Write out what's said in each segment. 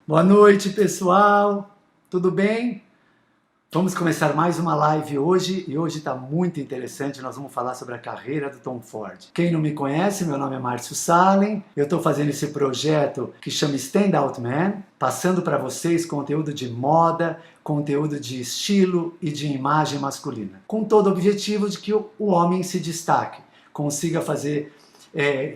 Boa noite, pessoal. Tudo bem? Vamos começar mais uma live hoje e hoje está muito interessante. Nós vamos falar sobre a carreira do Tom Ford. Quem não me conhece, meu nome é Márcio Salem. Eu estou fazendo esse projeto que chama Stand Out Man, passando para vocês conteúdo de moda, conteúdo de estilo e de imagem masculina, com todo o objetivo de que o homem se destaque, consiga fazer,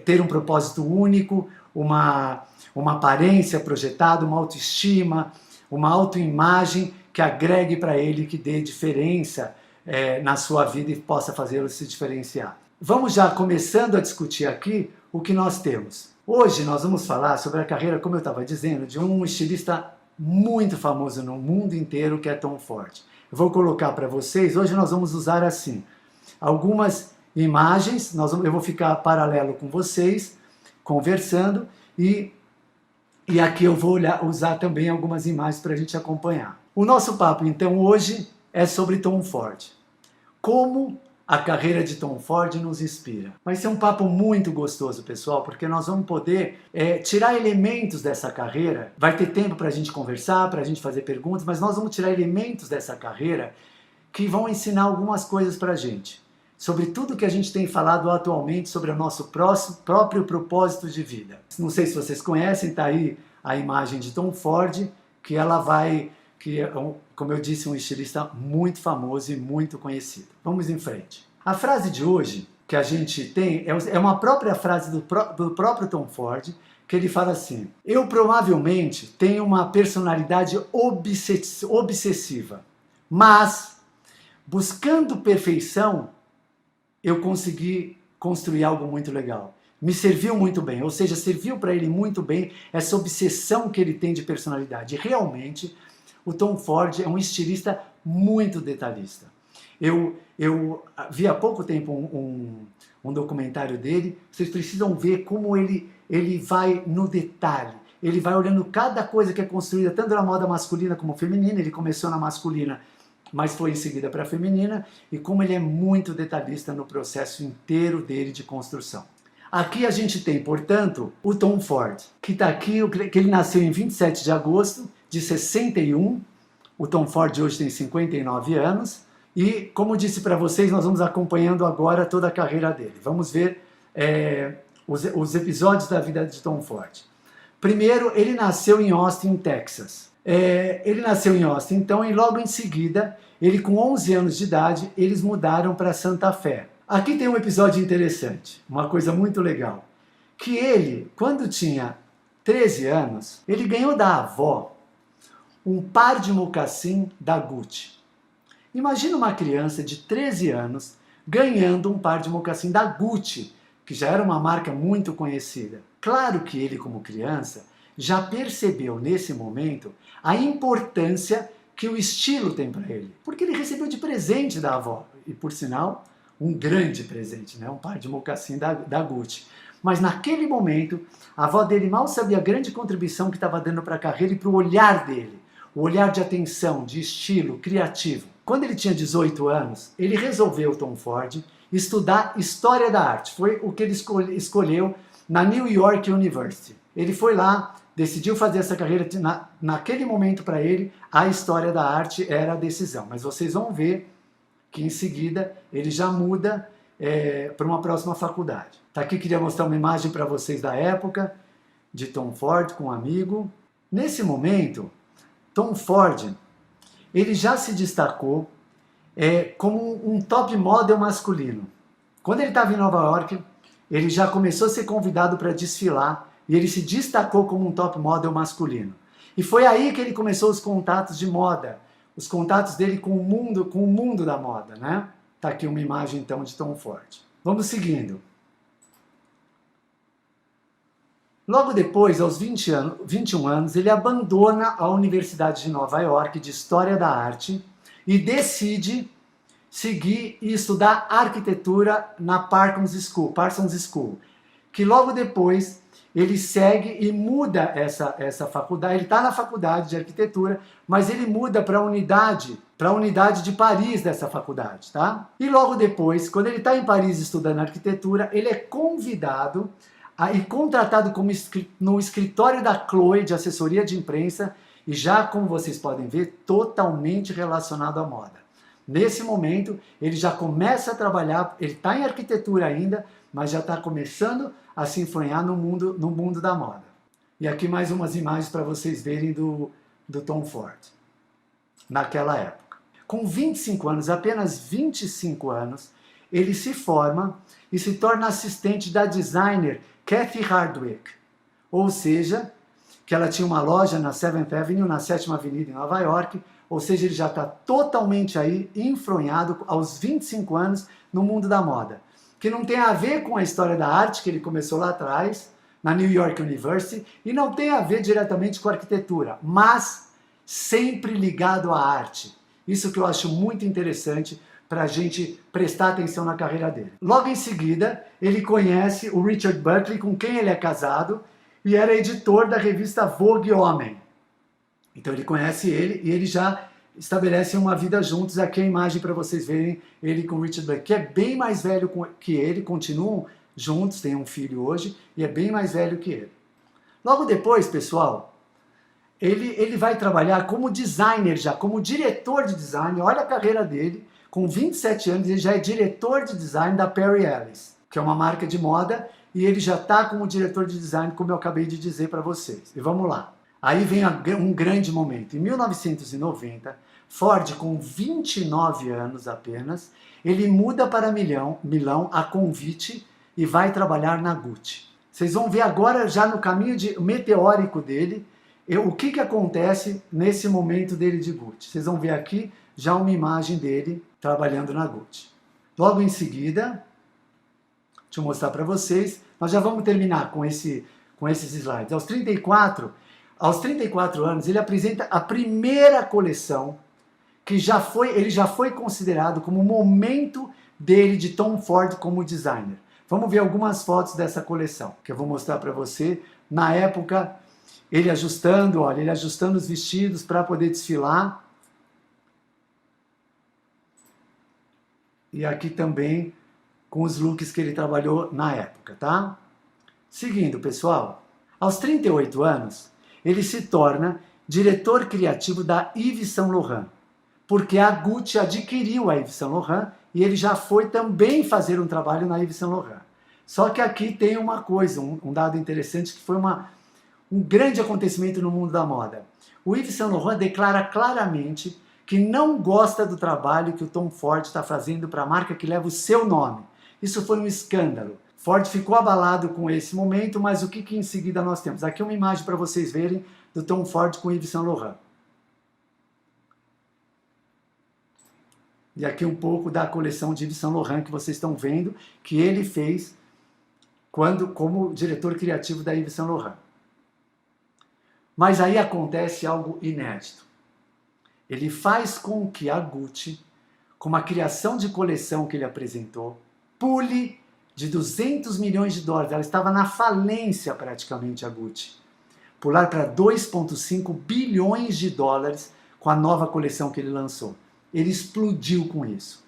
ter um propósito único, uma aparência projetada, uma autoestima, uma autoimagem que agregue para ele, que dê diferença na sua vida e possa fazê-lo se diferenciar. Vamos já começando a discutir aqui o que nós temos. Hoje nós vamos falar sobre a carreira, como eu estava dizendo, de um estilista muito famoso no mundo inteiro, que é Tom Ford. Eu vou colocar para vocês, hoje nós vamos usar assim, algumas imagens, eu vou ficar paralelo com vocês, conversando, e aqui eu vou usar também algumas imagens para a gente acompanhar. O nosso papo, então, hoje é sobre Tom Ford. Como a carreira de Tom Ford nos inspira. Vai ser um papo muito gostoso, pessoal, porque nós vamos poder tirar elementos dessa carreira. Vai ter tempo para a gente conversar, para a gente fazer perguntas, mas nós vamos tirar elementos dessa carreira que vão ensinar algumas coisas para a gente. Sobre tudo que a gente tem falado atualmente sobre o nosso próprio propósito de vida. Não sei se vocês conhecem, está aí a imagem de Tom Ford, que ela vai... que é, como eu disse, um estilista muito famoso e muito conhecido. Vamos em frente. A frase de hoje que a gente tem é uma própria frase do próprio Tom Ford, que ele fala assim: eu provavelmente tenho uma personalidade obsessiva, mas buscando perfeição eu consegui construir algo muito legal. Me serviu muito bem, ou seja, serviu para ele muito bem essa obsessão que ele tem de personalidade. E realmente, o Tom Ford é um estilista muito detalhista. Eu vi há pouco tempo um documentário dele. Vocês precisam ver como ele vai no detalhe. Ele vai olhando cada coisa que é construída, tanto na moda masculina como feminina. Ele começou na masculina, mas foi em seguida para a feminina. E como ele é muito detalhista no processo inteiro dele de construção. Aqui a gente tem, portanto, o Tom Ford, que está aqui, que ele nasceu em 27 de agosto de 61, o Tom Ford hoje tem 59 anos, e como disse para vocês, nós vamos acompanhando agora toda a carreira dele. Vamos ver os episódios da vida de Tom Ford. Primeiro, ele nasceu em Austin, Texas. Ele nasceu em Austin, então, e logo em seguida, ele com 11 anos de idade, eles mudaram para Santa Fé. Aqui tem um episódio interessante, uma coisa muito legal, que ele, quando tinha 13 anos, ele ganhou da avó um par de mocassim da Gucci. Imagina uma criança de 13 anos ganhando um par de mocassim da Gucci, que já era uma marca muito conhecida. Claro que ele, como criança, já percebeu nesse momento a importância que o estilo tem para ele, porque ele recebeu de presente da avó, e por sinal, um grande presente, né? Um par de mocassim da Gucci. Mas naquele momento, a avó dele mal sabia a grande contribuição que estava dando para a carreira e para o olhar dele. O olhar de atenção, de estilo, criativo. Quando ele tinha 18 anos, ele resolveu, Tom Ford, estudar História da Arte. Foi o que ele escolheu na New York University. Ele foi lá, decidiu fazer essa carreira. Naquele momento, para ele, a História da Arte era a decisão. Mas vocês vão ver que em seguida ele já muda para uma próxima faculdade. Tá aqui, queria mostrar uma imagem para vocês da época de Tom Ford com um amigo. Nesse momento, Tom Ford ele já se destacou como um top model masculino. Quando ele estava em Nova York, ele já começou a ser convidado para desfilar e ele se destacou como um top model masculino. E foi aí que ele começou os contatos de moda, os contatos dele com o mundo da moda, né? Tá aqui uma imagem então de Tom Ford. Vamos seguindo. Logo depois, aos 21 anos, ele abandona a Universidade de Nova York de História da Arte e decide seguir e estudar arquitetura na Parsons School, que logo depois ele segue e muda essa faculdade. Ele está na faculdade de arquitetura, mas ele muda para a unidade de Paris dessa faculdade, tá? E logo depois, quando ele está em Paris estudando arquitetura, ele é convidado e contratado no escritório da Chloe de assessoria de imprensa e já, como vocês podem ver, totalmente relacionado à moda. Nesse momento, ele já começa a trabalhar, ele está em arquitetura ainda, mas já está começando a se influenciar no mundo da moda. E aqui mais umas imagens para vocês verem do Tom Ford, naquela época. Com 25 anos, apenas 25 anos, ele se forma e se torna assistente da designer Cathy Hardwick. Ou seja, que ela tinha uma loja na 7th Avenue, na 7ª Avenida em Nova York, ou seja, ele já está totalmente aí influenciado aos 25 anos no mundo da moda. Que não tem a ver com a história da arte que ele começou lá atrás, na New York University, e não tem a ver diretamente com a arquitetura, mas sempre ligado à arte. Isso que eu acho muito interessante para a gente prestar atenção na carreira dele. Logo em seguida, ele conhece o Richard Buckley, com quem ele é casado, e era editor da revista Vogue Homem. Então ele conhece ele e ele já estabelece uma vida juntos. Aqui a imagem para vocês verem ele com o Richard Buckley, que é bem mais velho que ele, continuam juntos, tem um filho hoje, e é bem mais velho que ele. Logo depois, pessoal, ele vai trabalhar como designer já, como diretor de design. Olha a carreira dele, com 27 anos ele já é diretor de design da Perry Ellis, que é uma marca de moda, e ele já está como diretor de design, como eu acabei de dizer para vocês. E vamos lá. Aí vem um grande momento. Em 1990, Ford, com 29 anos apenas, ele muda para Milão a convite e vai trabalhar na Gucci. Vocês vão ver agora, já no caminho meteórico dele, o que acontece nesse momento dele de Gucci. Vocês vão ver aqui já uma imagem dele trabalhando na Gucci. Logo em seguida, deixa eu mostrar para vocês, nós já vamos terminar com esses slides. Aos 34 anos, ele apresenta a primeira coleção que ele já foi considerado como o momento dele de Tom Ford como designer. Vamos ver algumas fotos dessa coleção, que eu vou mostrar para você. Na época, ele ajustando os vestidos para poder desfilar. E aqui também com os looks que ele trabalhou na época, tá? Seguindo, pessoal, aos 38 anos, ele se torna diretor criativo da Yves Saint Laurent, porque a Gucci adquiriu a Yves Saint Laurent e ele já foi também fazer um trabalho na Yves Saint Laurent. Só que aqui tem uma coisa, um dado interessante, que foi um grande acontecimento no mundo da moda. O Yves Saint Laurent declara claramente que não gosta do trabalho que o Tom Ford está fazendo para a marca que leva o seu nome. Isso foi um escândalo. Ford ficou abalado com esse momento, mas o que em seguida nós temos? Aqui uma imagem para vocês verem do Tom Ford com Yves Saint Laurent. E aqui um pouco da coleção de Yves Saint Laurent que vocês estão vendo, que ele fez como diretor criativo da Yves Saint Laurent. Mas aí acontece algo inédito. Ele faz com que a Gucci, com a criação de coleção que ele apresentou, pule de 200 milhões de dólares. Ela estava na falência praticamente, a Gucci. Pular para 2,5 bilhões de dólares com a nova coleção que ele lançou. Ele explodiu com isso.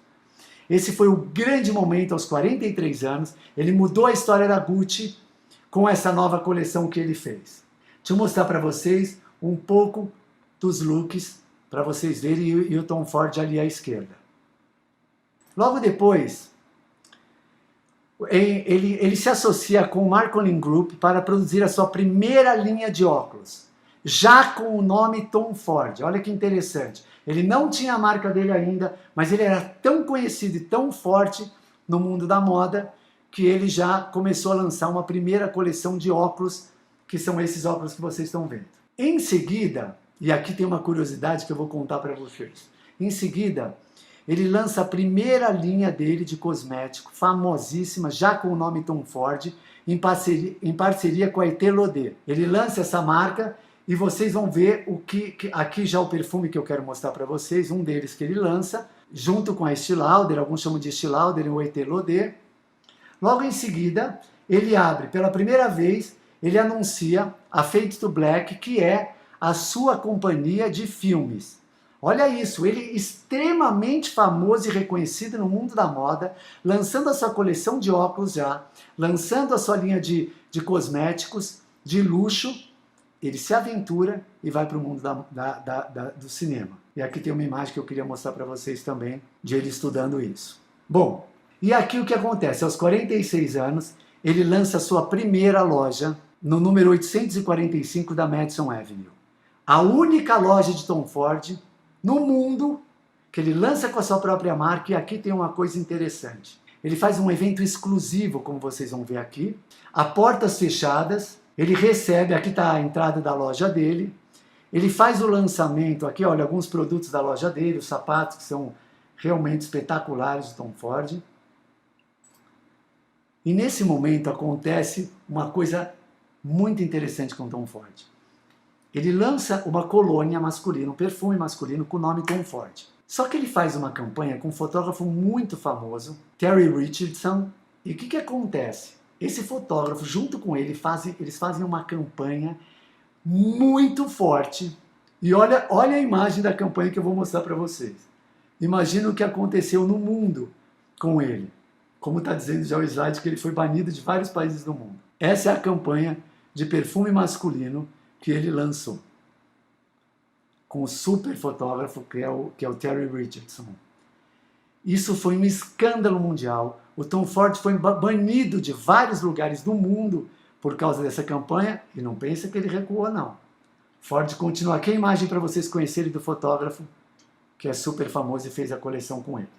Esse foi o grande momento aos 43 anos. Ele mudou a história da Gucci com essa nova coleção que ele fez. Deixa eu mostrar para vocês um pouco dos looks, para vocês verem, e o Tom Ford ali à esquerda. Logo depois, ele se associa com o Marcolin Group para produzir a sua primeira linha de óculos, já com o nome Tom Ford. Olha que interessante. Ele não tinha a marca dele ainda, mas ele era tão conhecido e tão forte no mundo da moda que ele já começou a lançar uma primeira coleção de óculos, que são esses óculos que vocês estão vendo. Em seguida, e aqui tem uma curiosidade que eu vou contar para vocês. Em seguida, ele lança a primeira linha dele de cosmético, famosíssima, já com o nome Tom Ford, em parceria com a Estée Lauder. Ele lança essa marca e vocês vão ver aqui já o perfume que eu quero mostrar para vocês, um deles que ele lança, junto com a Estée Lauder, alguns chamam de Estée Lauder ou Estée Lauder. Logo em seguida, ele abre, pela primeira vez, ele anuncia a Fade to Black, que é a sua companhia de filmes, Olha isso, ele é extremamente famoso e reconhecido no mundo da moda, lançando a sua coleção de óculos já, lançando a sua linha de cosméticos, de luxo. Ele se aventura e vai para o mundo do cinema. E aqui tem uma imagem que eu queria mostrar para vocês também, de ele estudando isso. Bom, e aqui o que acontece? Aos 46 anos, ele lança a sua primeira loja no número 845 da Madison Avenue. A única loja de Tom Ford no mundo que ele lança com a sua própria marca. E aqui tem uma coisa interessante. Ele faz um evento exclusivo, como vocês vão ver aqui, a portas fechadas. Ele recebe, aqui está a entrada da loja dele, ele faz o lançamento, aqui olha, alguns produtos da loja dele, os sapatos que são realmente espetaculares de Tom Ford. E nesse momento acontece uma coisa muito interessante com Tom Ford. Ele lança uma colônia masculina, um perfume masculino com o nome Tom Ford. Só que ele faz uma campanha com um fotógrafo muito famoso, Terry Richardson, e o que acontece? Esse fotógrafo, junto com ele, eles fazem uma campanha muito forte. E olha a imagem da campanha que eu vou mostrar para vocês. Imagina o que aconteceu no mundo com ele. Como está dizendo já o slide, que ele foi banido de vários países do mundo. Essa é a campanha de perfume masculino que ele lançou. Com o super fotógrafo que é o Terry Richardson. Isso foi um escândalo mundial. O Tom Ford foi banido de vários lugares do mundo por causa dessa campanha. E não pensa que ele recuou, não. Ford continua. Aqui a imagem para vocês conhecerem do fotógrafo, que é super famoso e fez a coleção com ele.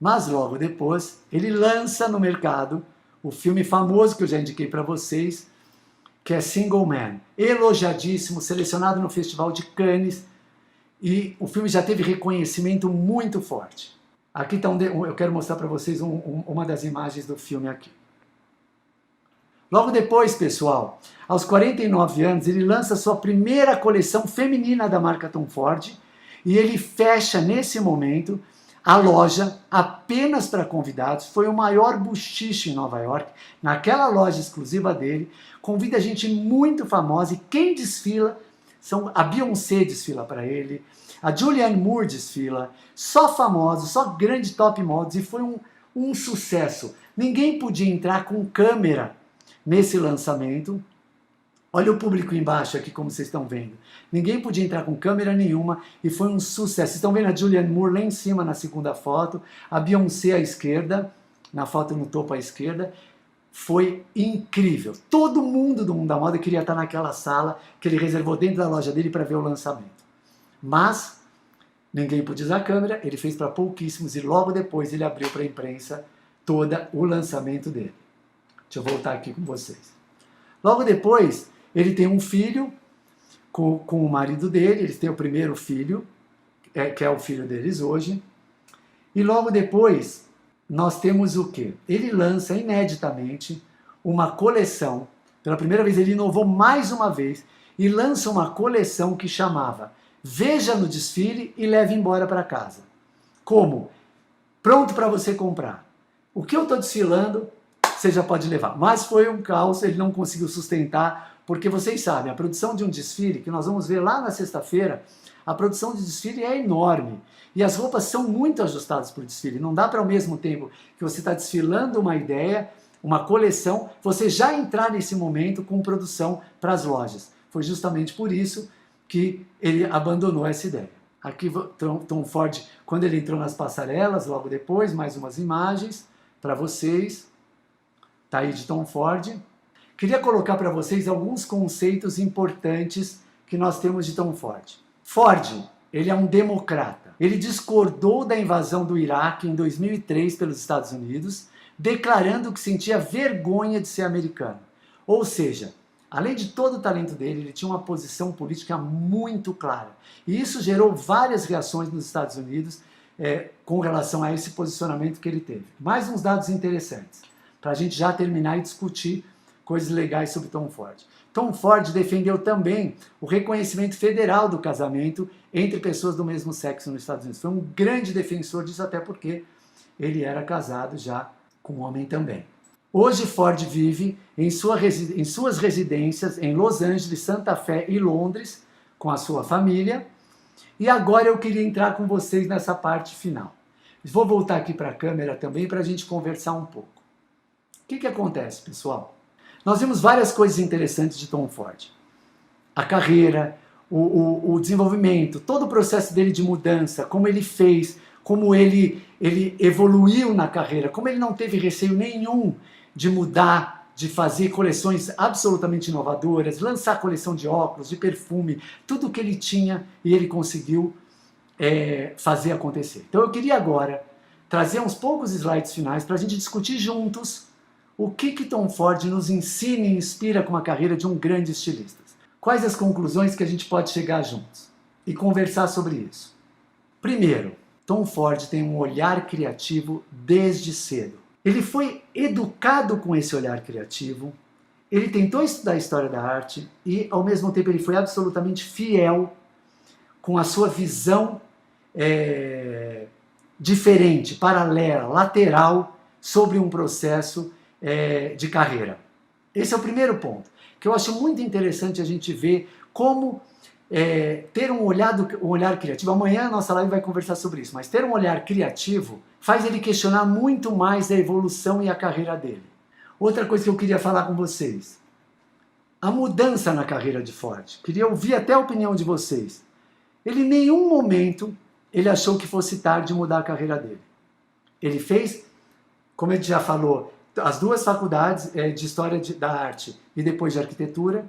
Mas logo depois, ele lança no mercado o filme famoso que eu já indiquei para vocês, que é Single Man. Elogiadíssimo, selecionado no Festival de Cannes. E o filme já teve reconhecimento muito forte. Aqui está eu quero mostrar para vocês uma das imagens do filme aqui. Logo depois, pessoal, aos 49 anos, ele lança sua primeira coleção feminina da marca Tom Ford e ele fecha, nesse momento, a loja apenas para convidados. Foi o maior buchiche em Nova York, naquela loja exclusiva dele. Convida gente muito famosa e quem desfila, a Beyoncé desfila para ele, a Julianne Moore desfila, só famosos, só grande top models, e foi um sucesso. Ninguém podia entrar com câmera nesse lançamento. Olha o público embaixo aqui, como vocês estão vendo. Ninguém podia entrar com câmera nenhuma e foi um sucesso. Vocês estão vendo a Julianne Moore lá em cima na segunda foto, a Beyoncé à esquerda, na foto no topo à esquerda. Foi incrível. Todo mundo do mundo da moda queria estar naquela sala que ele reservou dentro da loja dele para ver o lançamento. Mas ninguém podia usar a câmera, ele fez para pouquíssimos e logo depois ele abriu para a imprensa todo o lançamento dele. Deixa eu voltar aqui com vocês. Logo depois, ele tem um filho com o marido dele, eles têm o primeiro filho, que é o filho deles hoje. E logo depois, nós temos o quê? Ele lança ineditamente uma coleção. Pela primeira vez, ele inovou mais uma vez e lança uma coleção que chamava Veja no desfile e leve embora para casa. Como? Pronto para você comprar. O que eu estou desfilando, você já pode levar. Mas foi um caos, ele não conseguiu sustentar, porque vocês sabem, a produção de um desfile, que nós vamos ver lá na sexta-feira, a produção de desfile é enorme. E as roupas são muito ajustadas para o desfile. Não dá para ao mesmo tempo que você está desfilando uma ideia, uma coleção, você já entrar nesse momento com produção para as lojas. Foi justamente por isso que ele abandonou essa ideia. Aqui Tom Ford, quando ele entrou nas passarelas, logo depois, mais umas imagens para vocês. Tá aí de Tom Ford. Queria colocar para vocês alguns conceitos importantes que nós temos de Tom Ford. Ford, ele é um democrata. Ele discordou da invasão do Iraque em 2003 pelos Estados Unidos, declarando que sentia vergonha de ser americano. Ou seja, além de todo o talento dele, ele tinha uma posição política muito clara. E isso gerou várias reações nos Estados Unidos com relação a esse posicionamento que ele teve. Mais uns dados interessantes, para a gente já terminar e discutir coisas legais sobre Tom Ford. Tom Ford defendeu também o reconhecimento federal do casamento entre pessoas do mesmo sexo nos Estados Unidos. Foi um grande defensor disso, até porque ele era casado já com um homem também. Hoje Ford vive em suas residências em Los Angeles, Santa Fé e Londres com a sua família. E agora eu queria entrar com vocês nessa parte final. Vou voltar aqui para a câmera também para a gente conversar um pouco. O que acontece, pessoal? Nós vimos várias coisas interessantes de Tom Ford. A carreira, o desenvolvimento, todo o processo dele de mudança, como ele fez, como ele evoluiu na carreira, como ele não teve receio nenhum de mudar, de fazer coleções absolutamente inovadoras, lançar coleção de óculos, de perfume, tudo que ele tinha e ele conseguiu fazer acontecer. Então eu queria agora trazer uns poucos slides finais para a gente discutir juntos o que Tom Ford nos ensina e inspira com a carreira de um grande estilista. Quais as conclusões que a gente pode chegar juntos e conversar sobre isso? Primeiro, Tom Ford tem um olhar criativo desde cedo. Ele foi educado com esse olhar criativo, ele tentou estudar a história da arte e, ao mesmo tempo, ele foi absolutamente fiel com a sua visão diferente, paralela, lateral, sobre um processo de carreira. Esse é o primeiro ponto, que eu acho muito interessante a gente ver como ter um olhar criativo. Amanhã a nossa live vai conversar sobre isso, mas ter um olhar criativo faz ele questionar muito mais a evolução e a carreira dele. Outra coisa que eu queria falar com vocês, a mudança na carreira de Ford. Queria ouvir até a opinião de vocês. Ele em nenhum momento ele achou que fosse tarde mudar a carreira dele. Ele fez, como ele já falou, as duas faculdades de História da Arte e depois de Arquitetura,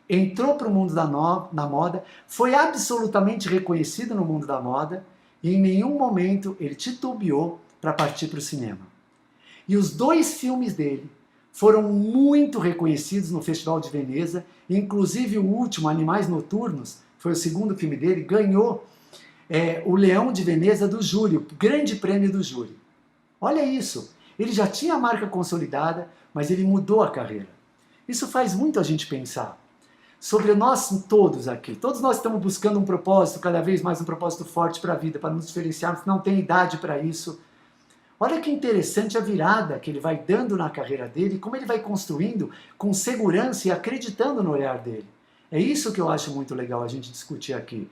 entrou para o mundo da moda, foi absolutamente reconhecido no mundo da moda e em nenhum momento ele titubeou para partir para o cinema. E os dois filmes dele foram muito reconhecidos no Festival de Veneza, inclusive o último, Animais Noturnos, foi o segundo filme dele, ganhou o Leão de Veneza do júri, o grande prêmio do júri. Olha isso, ele já tinha a marca consolidada, mas ele mudou a carreira. Isso faz muito a gente pensar sobre nós todos aqui. Todos nós estamos buscando um propósito, cada vez mais um propósito forte para a vida, para nos diferenciarmos, não tem idade para isso. Olha que interessante a virada que ele vai dando na carreira dele, como ele vai construindo com segurança e acreditando no olhar dele. É isso que eu acho muito legal a gente discutir aqui.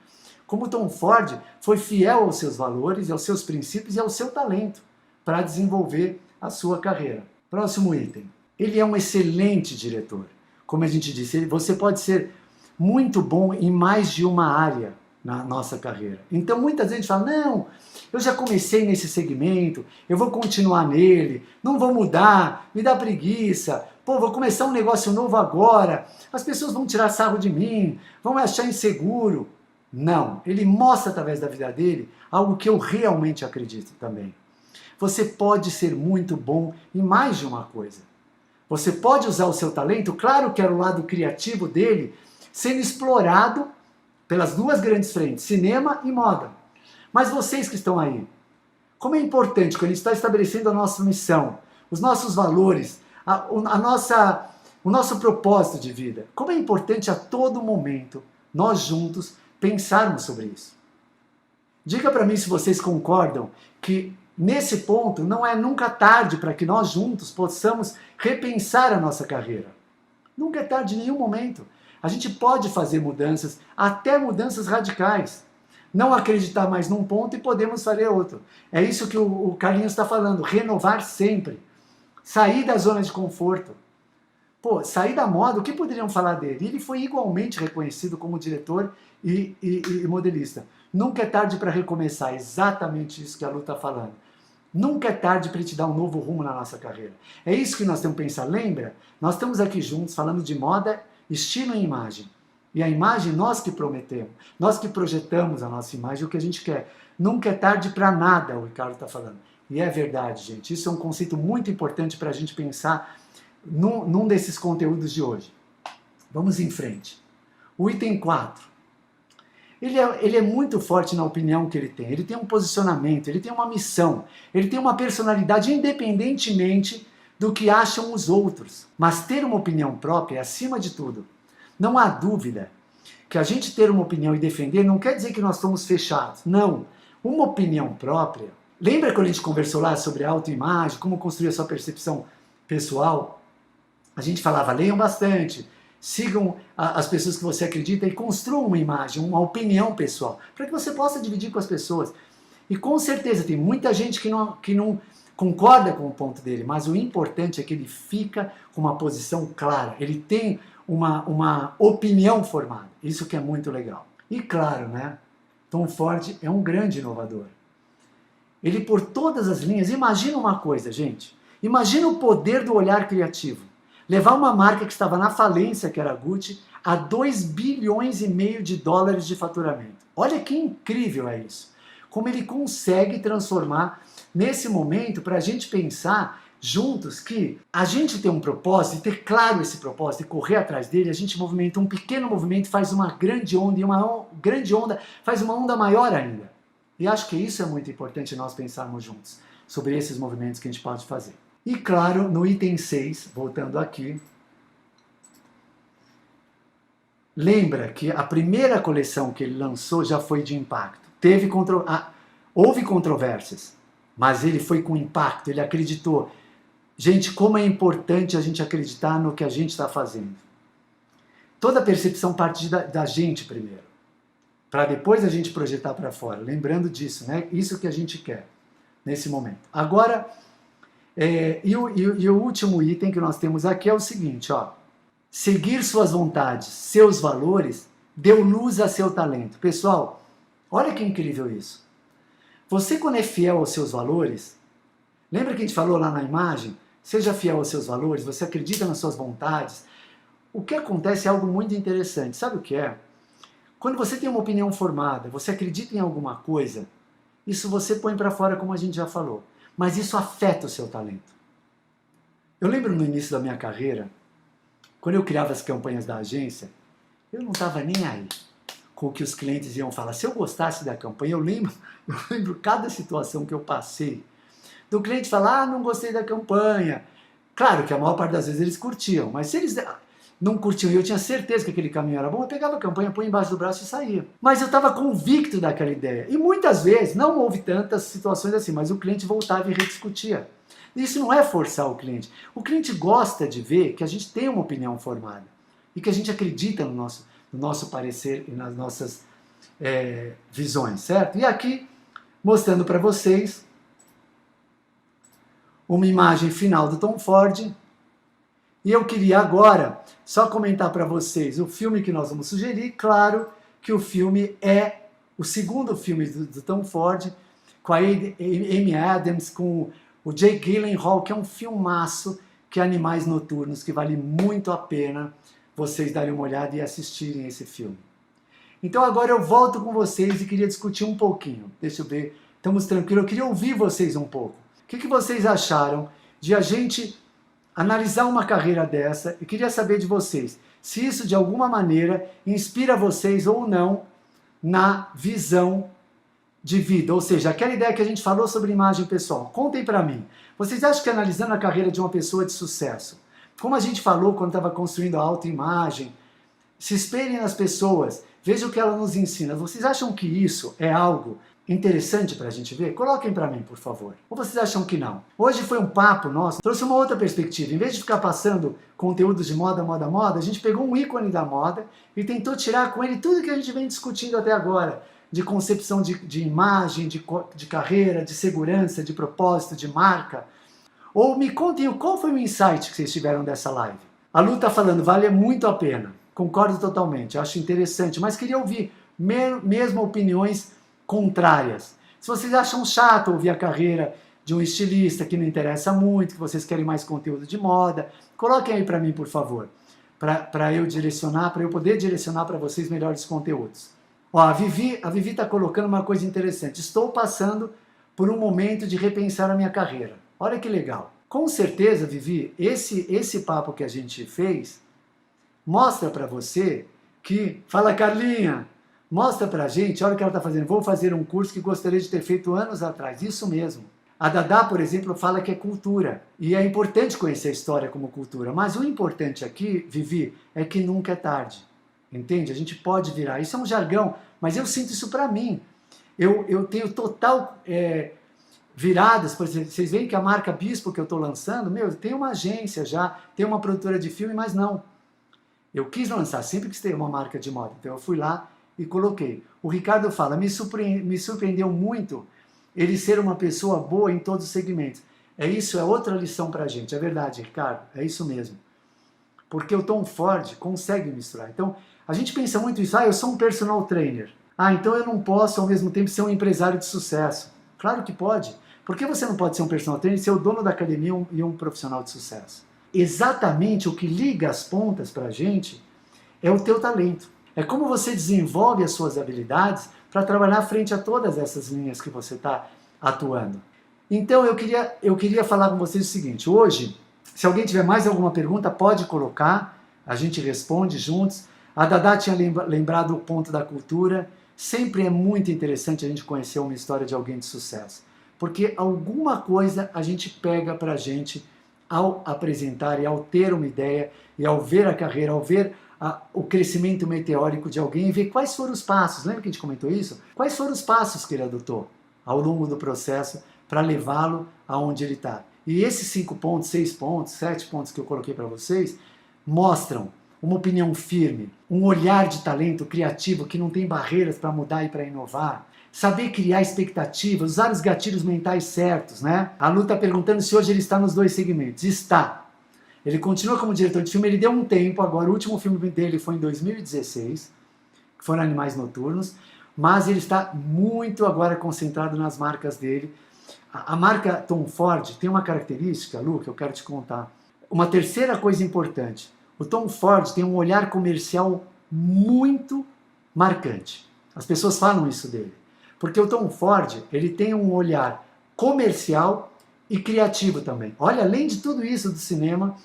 Como Tom Ford foi fiel aos seus valores, aos seus princípios e ao seu talento para desenvolver a sua carreira. Próximo item. Ele é um excelente diretor. Como a gente disse, você pode ser muito bom em mais de uma área na nossa carreira. Então muita gente fala, não, eu já comecei nesse segmento, eu vou continuar nele, não vou mudar, me dá preguiça, pô, vou começar um negócio novo agora, as pessoas vão tirar sarro de mim, vão me achar inseguro. Não, ele mostra através da vida dele algo que eu realmente acredito também. Você pode ser muito bom em mais de uma coisa. Você pode usar o seu talento, claro que era o lado criativo dele, sendo explorado pelas duas grandes frentes, cinema e moda. Mas vocês que estão aí, como é importante quando a gente está estabelecendo a nossa missão, os nossos valores, o nosso propósito de vida, como é importante a todo momento nós juntos pensarmos sobre isso. Diga para mim se vocês concordam que nesse ponto não é nunca tarde para que nós juntos possamos repensar a nossa carreira. Nunca é tarde em nenhum momento. A gente pode fazer mudanças, até mudanças radicais. Não acreditar mais num ponto e podemos fazer outro. É isso que o Carlinhos está falando, renovar sempre. Sair da zona de conforto. Pô, sair da moda, o que poderiam falar dele? Ele foi igualmente reconhecido como diretor e modelista. Nunca é tarde para recomeçar, exatamente isso que a Lu está falando. Nunca é tarde para te dar um novo rumo na nossa carreira. É isso que nós temos que pensar. Lembra? Nós estamos aqui juntos falando de moda, estilo e imagem. E a imagem nós que prometemos, nós que projetamos a nossa imagem, o que a gente quer. Nunca é tarde para nada, o Ricardo está falando. E é verdade, gente. Isso é um conceito muito importante para a gente pensar num desses conteúdos de hoje. Vamos em frente. O item 4. Ele é muito forte na opinião que ele tem um posicionamento, ele tem uma missão, ele tem uma personalidade independentemente do que acham os outros. Mas ter uma opinião própria é acima de tudo. Não há dúvida que a gente ter uma opinião e defender não quer dizer que nós somos fechados. Não. Uma opinião própria. Lembra quando a gente conversou lá sobre autoimagem, como construir a sua percepção pessoal? A gente falava, leiam bastante, sigam as pessoas que você acredita e construam uma imagem, uma opinião pessoal, para que você possa dividir com as pessoas. E com certeza tem muita gente que não concorda com o ponto dele, mas o importante é que ele fica com uma posição clara, ele tem uma opinião formada, isso que é muito legal. E claro, né, Tom Ford é um grande inovador. Ele por todas as linhas, imagina uma coisa, gente, imagina o poder do olhar criativo. Levar uma marca que estava na falência, que era a Gucci, a 2,5 bilhões de dólares de faturamento. Olha que incrível é isso. Como ele consegue transformar nesse momento para a gente pensar juntos que a gente tem um propósito, e ter claro esse propósito e correr atrás dele, a gente movimenta um pequeno movimento, faz uma grande onda, e uma grande onda faz uma onda maior ainda. E acho que isso é muito importante nós pensarmos juntos, sobre esses movimentos que a gente pode fazer. E claro, no item 6, voltando aqui, lembra que a primeira coleção que ele lançou já foi de impacto. Houve controvérsias, mas ele foi com impacto, ele acreditou. Gente, como é importante a gente acreditar no que a gente está fazendo. Toda percepção parte da gente primeiro, para depois a gente projetar para fora. Lembrando disso, né? Isso que a gente quer nesse momento. Agora, o último item que nós temos aqui é o seguinte, ó. Seguir suas vontades, seus valores, deu luz a seu talento. Pessoal, olha que incrível isso. Você, quando é fiel aos seus valores, lembra que a gente falou lá na imagem? Seja fiel aos seus valores, você acredita nas suas vontades. O que acontece é algo muito interessante. Sabe o que é? Quando você tem uma opinião formada, você acredita em alguma coisa, isso você põe para fora, como a gente já falou. Mas isso afeta o seu talento. Eu lembro no início da minha carreira, quando eu criava as campanhas da agência, eu não estava nem aí com o que os clientes iam falar. Se eu gostasse da campanha, eu lembro cada situação que eu passei. Do cliente falar, não gostei da campanha. Claro que a maior parte das vezes eles curtiam, mas se eles não curtiam e eu tinha certeza que aquele caminho era bom, eu pegava a campanha, põe embaixo do braço e saía. Mas eu estava convicto daquela ideia. E muitas vezes, não houve tantas situações assim, mas o cliente voltava e rediscutia. Isso não é forçar o cliente. O cliente gosta de ver que a gente tem uma opinião formada e que a gente acredita no nosso parecer e nas nossas visões, certo? E aqui, mostrando para vocês uma imagem final do Tom Ford. E eu queria agora só comentar para vocês o filme que nós vamos sugerir. Claro que o filme é o segundo filme do Tom Ford, com a Amy Adams, com o Jake Gyllenhaal, que é um filmaço, que é Animais Noturnos, que vale muito a pena vocês darem uma olhada e assistirem esse filme. Então agora eu volto com vocês e queria discutir um pouquinho. Deixa eu ver, estamos tranquilos, eu queria ouvir vocês um pouco. O que vocês acharam de a gente analisar uma carreira dessa? E queria saber de vocês, se isso de alguma maneira inspira vocês ou não na visão de vida, ou seja, aquela ideia que a gente falou sobre imagem pessoal. Contem para mim, vocês acham que analisando a carreira de uma pessoa de sucesso, como a gente falou quando estava construindo a autoimagem, se espelhem nas pessoas, vejam o que ela nos ensina, vocês acham que isso é algo interessante para a gente ver? Coloquem para mim, por favor. Ou vocês acham que não? Hoje foi um papo nosso, trouxe uma outra perspectiva. Em vez de ficar passando conteúdos de moda, moda, moda, a gente pegou um ícone da moda e tentou tirar com ele tudo que a gente vem discutindo até agora, de concepção de imagem, de carreira, de segurança, de propósito, de marca. Ou me contem qual foi o insight que vocês tiveram dessa live. A Lu está falando, vale muito a pena. Concordo totalmente, acho interessante, mas queria ouvir mesmo opiniões contrárias. Se vocês acham chato ouvir a carreira de um estilista que não interessa muito, que vocês querem mais conteúdo de moda, coloquem aí para mim, por favor, para eu poder direcionar para vocês melhores conteúdos. Ó, a Vivi está colocando uma coisa interessante. Estou passando por um momento de repensar a minha carreira. Olha que legal. Com certeza, Vivi, esse papo que a gente fez mostra para você que... Fala, Carlinha! Mostra pra gente, olha o que ela está fazendo. Vou fazer um curso que gostaria de ter feito anos atrás. Isso mesmo. A Dadá, por exemplo, fala que é cultura. E é importante conhecer a história como cultura. Mas o importante aqui, Vivi, é que nunca é tarde. Entende? A gente pode virar. Isso é um jargão, mas eu sinto isso para mim. Eu tenho total viradas. Por exemplo, vocês veem que a marca Bispo que eu estou lançando, tem uma agência já, tem uma produtora de filme, mas não. Eu quis lançar, sempre quis ter uma marca de moda, então eu fui lá e coloquei. O Ricardo fala, me surpreendeu muito ele ser uma pessoa boa em todos os segmentos. Isso é outra lição pra gente, é verdade, Ricardo, é isso mesmo. Porque o Tom Ford consegue misturar. Então, a gente pensa muito isso, eu sou um personal trainer. Então eu não posso ao mesmo tempo ser um empresário de sucesso. Claro que pode. Por que você não pode ser um personal trainer e ser o dono da academia e um profissional de sucesso? Exatamente o que liga as pontas pra gente é o teu talento. É como você desenvolve as suas habilidades para trabalhar frente a todas essas linhas que você está atuando. Então eu queria falar com vocês o seguinte, hoje, se alguém tiver mais alguma pergunta, pode colocar, a gente responde juntos. A Dada tinha lembrado o ponto da cultura. Sempre é muito interessante a gente conhecer uma história de alguém de sucesso, porque alguma coisa a gente pega pra gente ao apresentar e ao ter uma ideia e ao ver a carreira, ao ver o crescimento meteórico de alguém e ver quais foram os passos. Lembra que a gente comentou isso? Quais foram os passos que ele adotou ao longo do processo para levá-lo aonde ele está. E esses 5 pontos, 6 pontos, 7 pontos que eu coloquei para vocês mostram uma opinião firme, um olhar de talento criativo que não tem barreiras para mudar e para inovar, saber criar expectativas, usar os gatilhos mentais certos, né? A Lu está perguntando se hoje ele está nos 2 segmentos. Está. Ele continua como diretor de filme, ele deu um tempo, agora o último filme dele foi em 2016, que foram Animais Noturnos, mas ele está muito agora concentrado nas marcas dele. A marca Tom Ford tem uma característica, Lu, que eu quero te contar. Uma terceira coisa importante, o Tom Ford tem um olhar comercial muito marcante. As pessoas falam isso dele. Porque o Tom Ford, ele tem um olhar comercial e criativo também. Olha, além de tudo isso do cinema,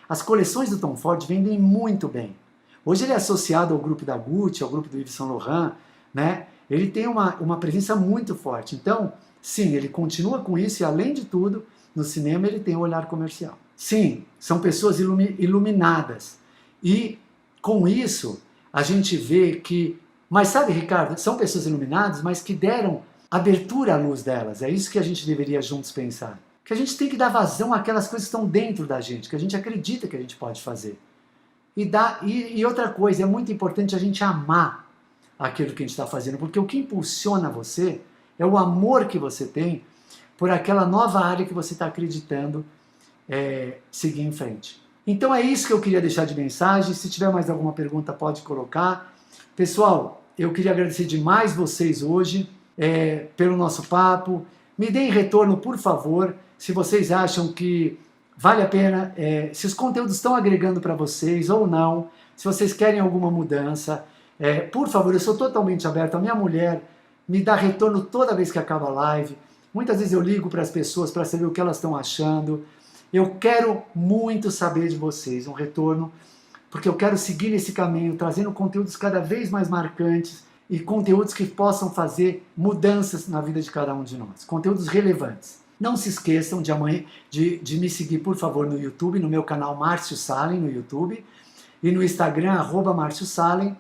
as coleções do Tom Ford vendem muito bem. Hoje ele é associado ao grupo da Gucci, ao grupo do Yves Saint Laurent, né? Ele tem uma presença muito forte. Então, sim, ele continua com isso e, além de tudo, no cinema ele tem um olhar comercial. Sim, são pessoas iluminadas. E, com isso, a gente vê que... Mas sabe, Ricardo, são pessoas iluminadas, mas que deram abertura à luz delas. É isso que a gente deveria juntos pensar. Que a gente tem que dar vazão àquelas coisas que estão dentro da gente, que a gente acredita que a gente pode fazer. E outra coisa, é muito importante a gente amar aquilo que a gente está fazendo, porque o que impulsiona você é o amor que você tem por aquela nova área que você está acreditando seguir em frente. Então é isso que eu queria deixar de mensagem. Se tiver mais alguma pergunta, pode colocar. Pessoal, eu queria agradecer demais vocês hoje pelo nosso papo. Me deem retorno, por favor, se vocês acham que vale a pena, se os conteúdos estão agregando para vocês ou não, se vocês querem alguma mudança. Por favor, eu sou totalmente aberto. A minha mulher me dá retorno toda vez que acaba a live. Muitas vezes eu ligo para as pessoas para saber o que elas estão achando. Eu quero muito saber de vocês, um retorno, porque eu quero seguir nesse caminho, trazendo conteúdos cada vez mais marcantes e conteúdos que possam fazer mudanças na vida de cada um de nós. Conteúdos relevantes. Não se esqueçam de me seguir, por favor, no YouTube, no meu canal Márcio Salem, no YouTube, e no Instagram, @MárcioSalem.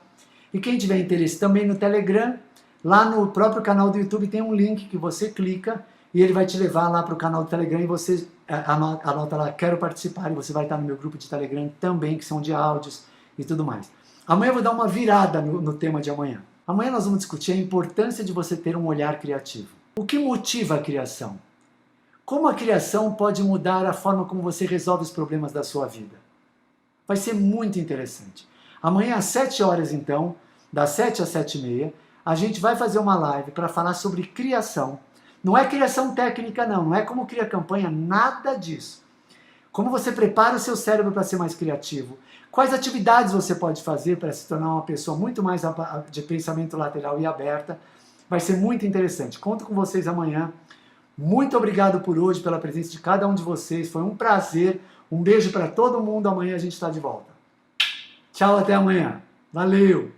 E quem tiver interesse também no Telegram, lá no próprio canal do YouTube tem um link que você clica e ele vai te levar lá para o canal do Telegram e você anota lá, quero participar, e você vai estar no meu grupo de Telegram também, que são de áudios e tudo mais. Amanhã eu vou dar uma virada no tema de amanhã. Amanhã nós vamos discutir a importância de você ter um olhar criativo. O que motiva a criação? Como a criação pode mudar a forma como você resolve os problemas da sua vida? Vai ser muito interessante. Amanhã às 7 horas, então, das 7 às 7h30, a gente vai fazer uma live para falar sobre criação. Não é criação técnica, não é como criar campanha, nada disso. Como você prepara o seu cérebro para ser mais criativo. Quais atividades você pode fazer para se tornar uma pessoa muito mais de pensamento lateral e aberta. Vai ser muito interessante. Conto com vocês amanhã. Muito obrigado por hoje, pela presença de cada um de vocês. Foi um prazer. Um beijo para todo mundo. Amanhã a gente está de volta. Tchau, até amanhã. Valeu!